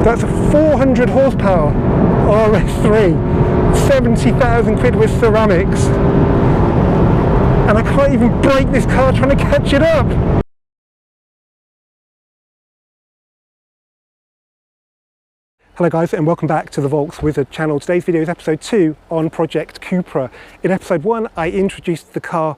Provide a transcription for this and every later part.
That's a 400 horsepower RS3, 70,000 quid with ceramics. And I can't even brake this car trying to catch it up. Hello guys, and welcome back to the Volks Wizard channel. Today's video is episode 2 on Project Cupra. In episode 1 I introduced the car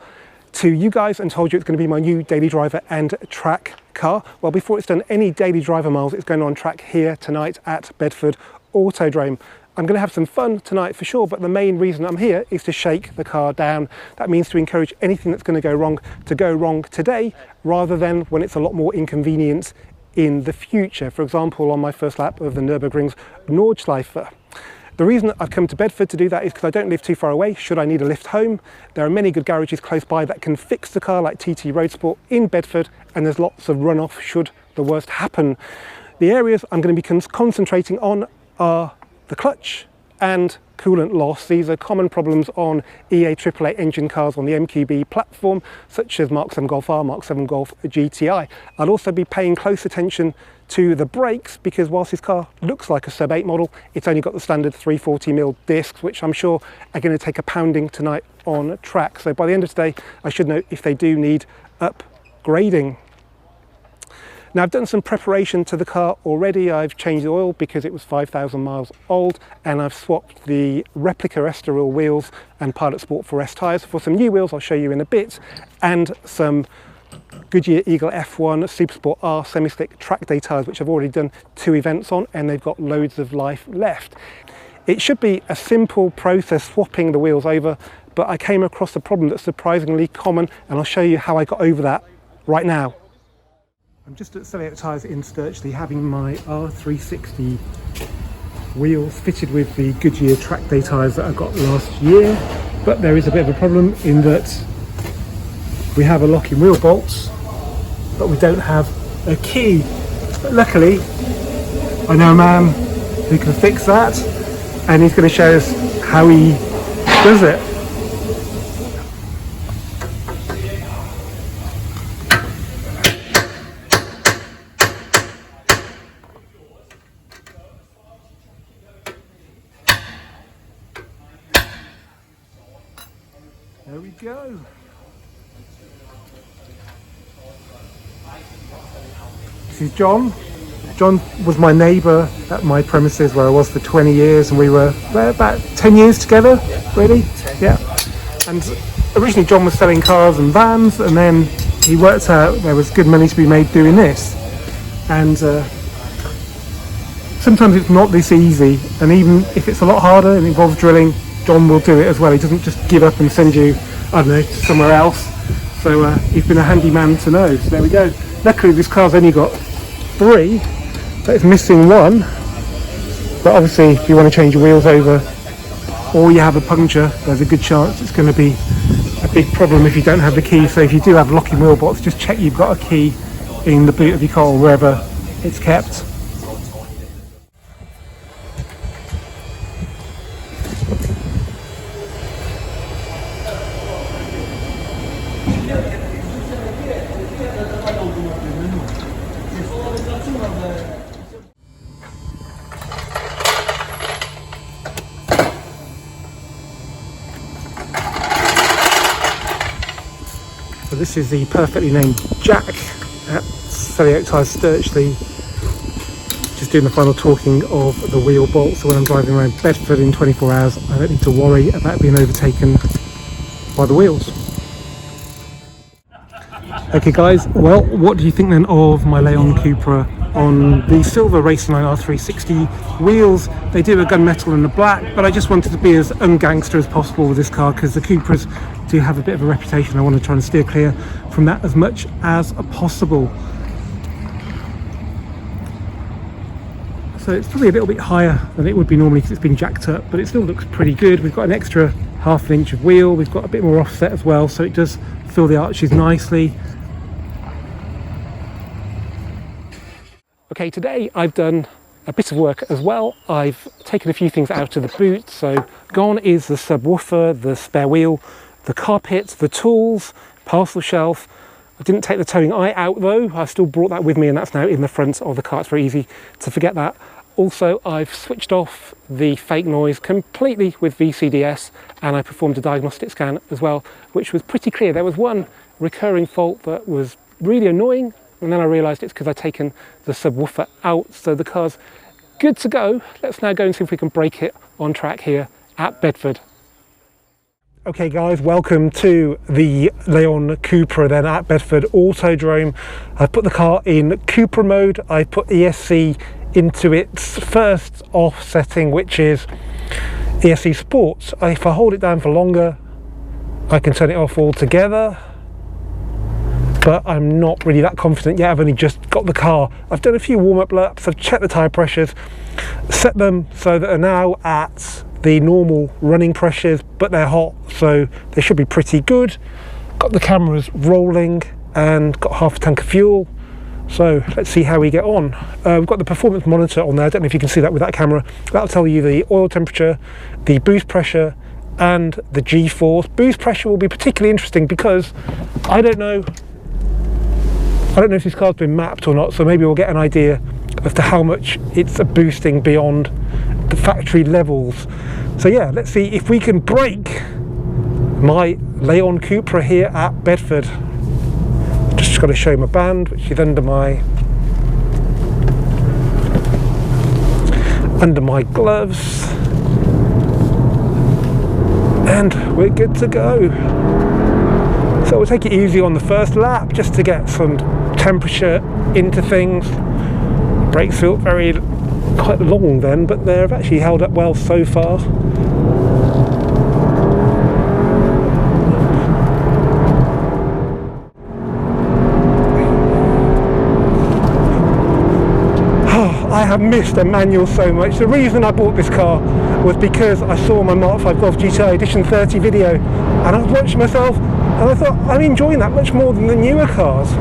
to you guys and told you it's going to be my new daily driver and track car. Well, before it's done any daily driver miles, it's going on track here tonight at Bedford Autodrome. I'm going to have some fun tonight for sure, but the main reason I'm here is to shake the car down. That means to encourage anything that's going to go wrong today, rather than when it's a lot more inconvenient in the future. For example, on my first lap of the Nürburgring's Nordschleife. The reason I've come to Bedford to do that is because I don't live too far away should I need a lift home. There are many good garages close by that can fix the car, like TT Roadsport in Bedford, and there's lots of runoff should the worst happen. The areas I'm going to be concentrating on are the clutch and coolant loss. These are common problems on EA AAA engine cars on the MQB platform, such as Mark 7 Golf R, Mark 7 Golf GTI. I'll also be paying close attention to the brakes, because whilst this car looks like a sub 8 model, it's only got the standard 340mm discs, which I'm sure are going to take a pounding tonight on track. So by the end of today, I should know if they do need upgrading. Now, I've done some preparation to the car already. I've changed the oil because it was 5,000 miles old, and I've swapped the replica Estoril wheels and Pilot Sport 4S tyres for some new wheels I'll show you in a bit, and some Goodyear Eagle F1 Supersport R semi-slick track day tyres, which I've already done 2 events on, and they've got loads of life left. It should be a simple process swapping the wheels over, but I came across a problem that's surprisingly common, and I'll show you how I got over that right now. I'm just at Selly Oak Tyres in Stirchley, having my R360 wheels fitted with the Goodyear track day tyres that I got last year, but there is a bit of a problem in that we have a locking wheel bolts, but we don't have a key. But luckily, I know a man who can fix that, and he's going to show us how he does it. There we go. This is John. John was my neighbour at my premises where I was for 20 years, and we were about 10 years together, really. Yeah. And originally John was selling cars and vans, and then he worked out there was good money to be made doing this. And sometimes it's not this easy, and even if it's a lot harder and involves drilling, John will do it as well. He doesn't just give up and send you, I don't know, to somewhere else. So he's been a handy man to know. So there we go. Luckily this car's only got 3, but it's missing 1. But obviously if you want to change your wheels over, or you have a puncture, there's a good chance it's going to be a big problem if you don't have the key. So if you do have locking wheel bolts, just check you've got a key in the boot of your car or wherever it's kept. So this is the perfectly named Jack at Selly Oak Tyres Stirchley, just doing the final torquing of the wheel bolts, so when I'm driving around Bedford in 24 hours I don't need to worry about being overtaken by the wheels. Okay guys, well, what do you think then of my Leon Cupra on the silver Racing Line R360 wheels? They do a gunmetal and a black, but I just wanted to be as ungangster as possible with this car, because the Cupras do have a bit of a reputation. I want to try and steer clear from that as much as possible. So it's probably a little bit higher than it would be normally because it's been jacked up, but it still looks pretty good. We've got an extra ½ inch of wheel, we've got a bit more offset as well, so it does fill the arches nicely. Okay, today I've done a bit of work as well. I've taken a few things out of the boot. So gone is the subwoofer, the spare wheel, the carpet, the tools, parcel shelf. I didn't take the towing eye out though. I still brought that with me, and that's now in the front of the car. It's very easy to forget that Also, I've switched off the fake noise completely with VCDS, and I performed a diagnostic scan as well, which was pretty clear. There was one recurring fault that was really annoying, and then I realised it's because I'd taken the subwoofer out, so the car's good to go. Let's now go and see if we can break it on track here at Bedford. Okay guys, welcome to the Leon Cupra then at Bedford Autodrome. I've put the car in Cupra mode. I put ESC into its first off setting, which is ESC Sports. If I hold it down for longer, I can turn it off altogether, but I'm not really that confident yet. I've only just got the car. I've done a few warm-up laps, I've checked the tyre pressures, set them so that they're now at the normal running pressures, but they're hot, so they should be pretty good. Got the cameras rolling and got half a tank of fuel, so let's see how we get on. We've got the performance monitor on there. I don't know if you can see that with that camera. That'll tell you the oil temperature, the boost pressure and the G-force. Boost pressure will be particularly interesting because I don't know if this car's been mapped or not, so maybe we'll get an idea as to how much it's boosting beyond the factory levels. So yeah, let's see if we can break my Leon Cupra here at Bedford. Just got to show my band, which is under my gloves, and we're good to go. So we'll take it easy on the first lap just to get some temperature into things. Brakes feel quite long then, but they've actually held up well so far. I have missed a manual so much. The reason I bought this car was because I saw my Mark 5 Golf GTI Edition 30 video, and I was watching myself and I thought, I'm enjoying that much more than the newer cars.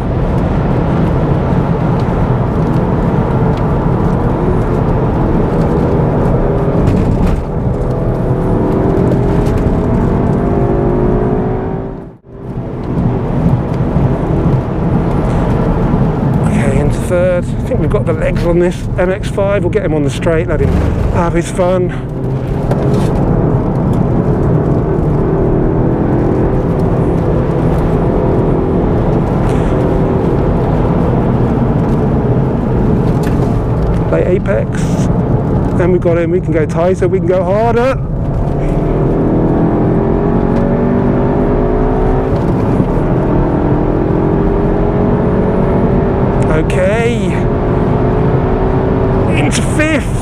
Third. I think we've got the legs on this MX-5. We'll get him on the straight, let him have his fun. Late apex, and we've got him. We can go tighter, we can go harder. Okay, into fifth.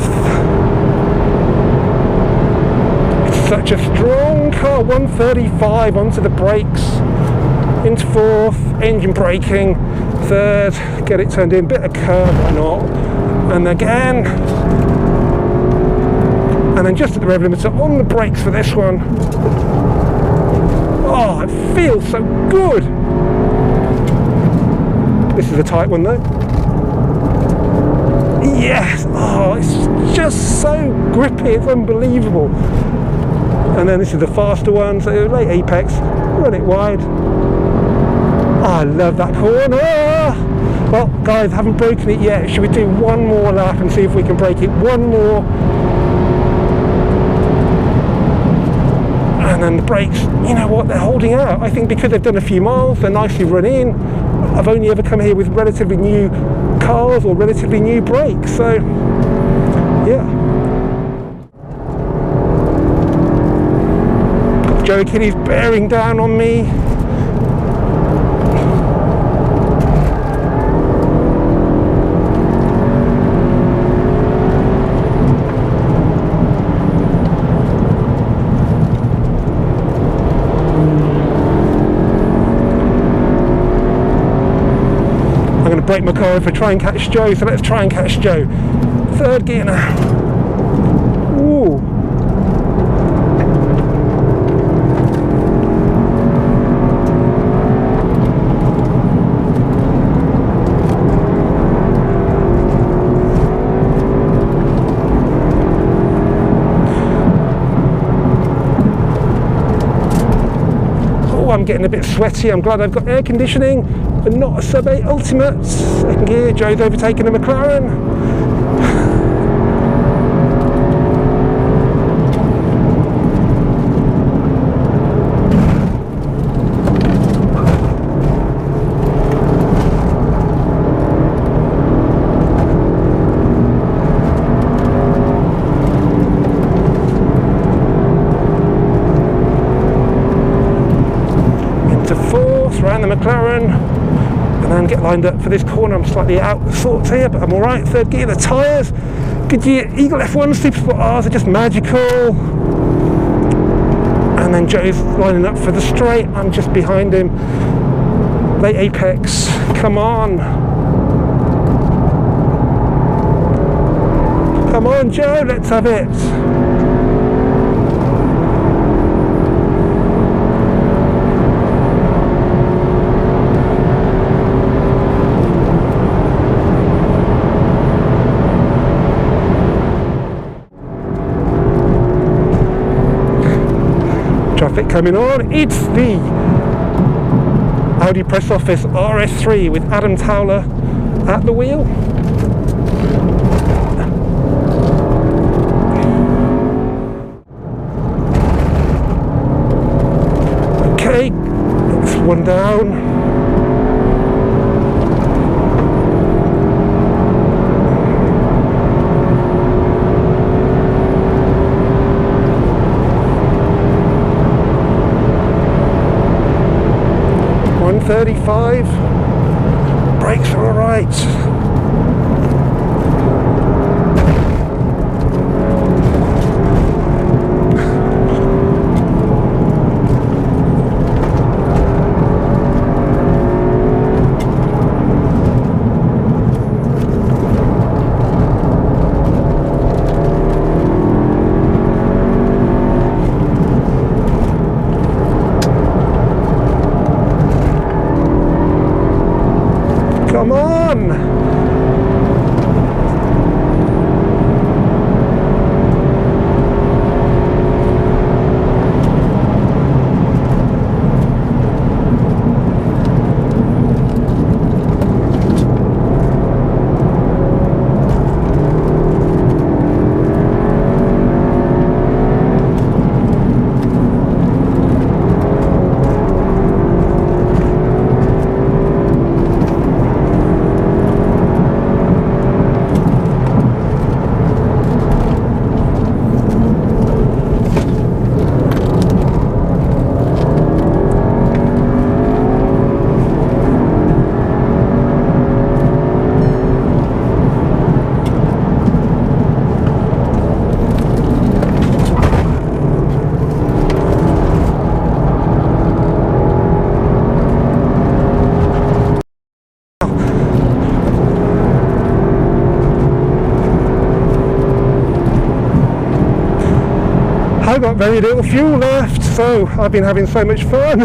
It's such a strong car. 135 onto the brakes. Into fourth, engine braking. Third, get it turned in, bit of curve or not. And again. And then just at the rev limiter on the brakes for this one. Oh, it feels so good. This is a tight one though. Yes! Oh, it's just so grippy, it's unbelievable. And then this is the faster one, so late apex, run it wide. Oh, I love that corner! Well, guys, haven't broken it yet. Should we do one more lap and see if we can break it? One more. And then the brakes, you know what, they're holding out. I think because they've done a few miles, they're nicely run in. I've only ever come here with relatively new cars or relatively new brakes, so yeah. Got Joe Achilles bearing down on me. Break my car if I try and catch Joe, so let's try and catch Joe. Third gear now. Ooh. Oh, I'm getting a bit sweaty. I'm glad I've got air conditioning and not a sub 8 Ultimate. Second gear, Joe's overtaken a McLaren. and get lined up for this corner. I'm slightly out of sorts here, but I'm all right. Third gear, the tyres, Goodyear Eagle F1 Supersport Rs are just magical. And then Joe's lining up for the straight. I'm just behind him. Late apex, come on. Come on, Joe, let's have it. Traffic coming on. It's the Audi press office RS3 with Adam Towler at the wheel. Okay, that's one down. .35, brakes are all right. Come on! I've got very little fuel left, so I've been having so much fun.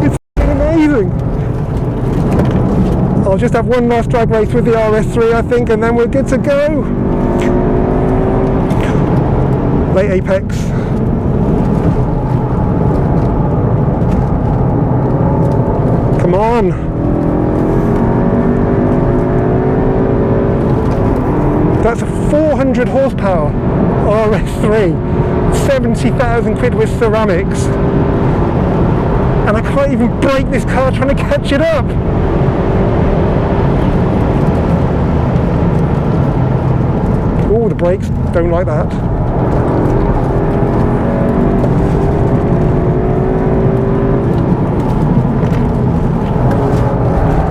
It's amazing. I'll just have one last drag race with the RS3, I think, and then we're good to go. Late apex. Come on. That's a 400 horsepower RS3. 70,000 quid with ceramics, and I can't even brake this car trying to catch it up. Oh, the brakes don't like that.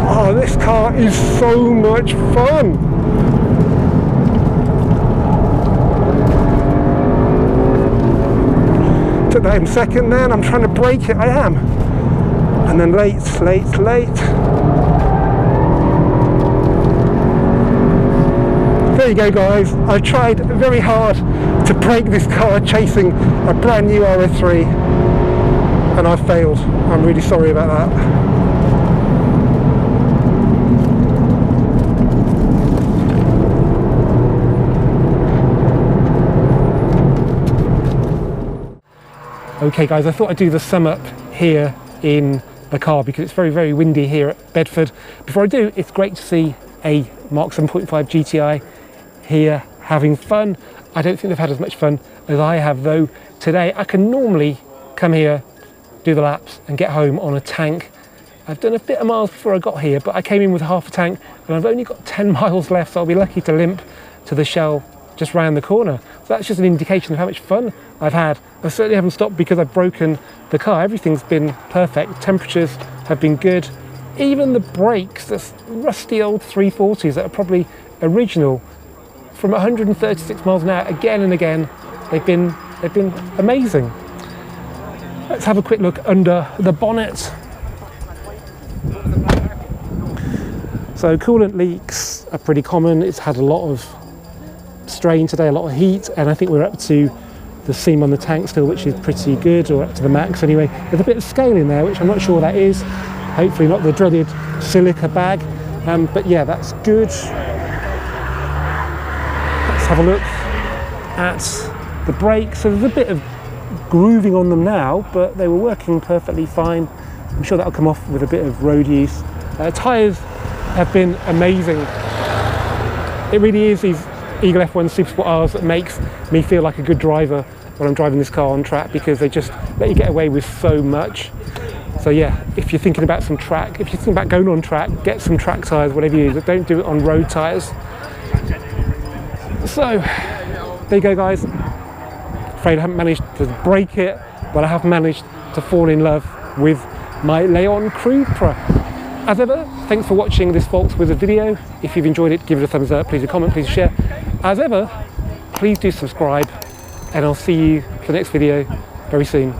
Oh, this car is so much fun. Took that in second then, I'm trying to brake it, I am. And then late. There you go guys, I tried very hard to brake this car chasing a brand new RS3 and I failed. I'm really sorry about that. Okay guys, I thought I'd do the sum up here in the car because it's very, very windy here at Bedford. Before I do, it's great to see a Mark 7.5 GTI here having fun. I don't think they've had as much fun as I have though today. I can normally come here, do the laps and get home on a tank. I've done a bit of miles before I got here, but I came in with half a tank and I've only got 10 miles left, so I'll be lucky to limp to the Shell just round the corner. So that's just an indication of how much fun I've had. I certainly haven't stopped because I've broken the car. Everything's been perfect. Temperatures have been good. even the brakes, the rusty old 340s that are probably original, from 136 miles an hour again and again, they've been amazing. Let's have a quick look under the bonnet. So coolant leaks are pretty common. It's had a lot of strain today, a lot of heat, and I think we're up to the seam on the tank still, which is pretty good, or up to the max anyway. There's a bit of scale in there, which I'm not sure that is. Hopefully not the dreaded silica bag, but yeah, that's good. Let's have a look at the brakes. So there's a bit of grooving on them now, but they were working perfectly fine. I'm sure that'll come off with a bit of road use. Tyres have been amazing. It really is these Eagle F1 Supersport Rs that makes me feel like a good driver when I'm driving this car on track, because they just let you get away with so much. So yeah, if you're thinking about some track, if you're thinking about going on track, get some track tyres, whatever you use, but don't do it on road tyres. So there you go, guys. Afraid I haven't managed to break it, but I have managed to fall in love with my Leon Cupra. As ever, thanks for watching this Volkswagen video. If you've enjoyed it, give it a thumbs up, please a comment, please a share. As ever, please do subscribe, and I'll see you for the next video very soon.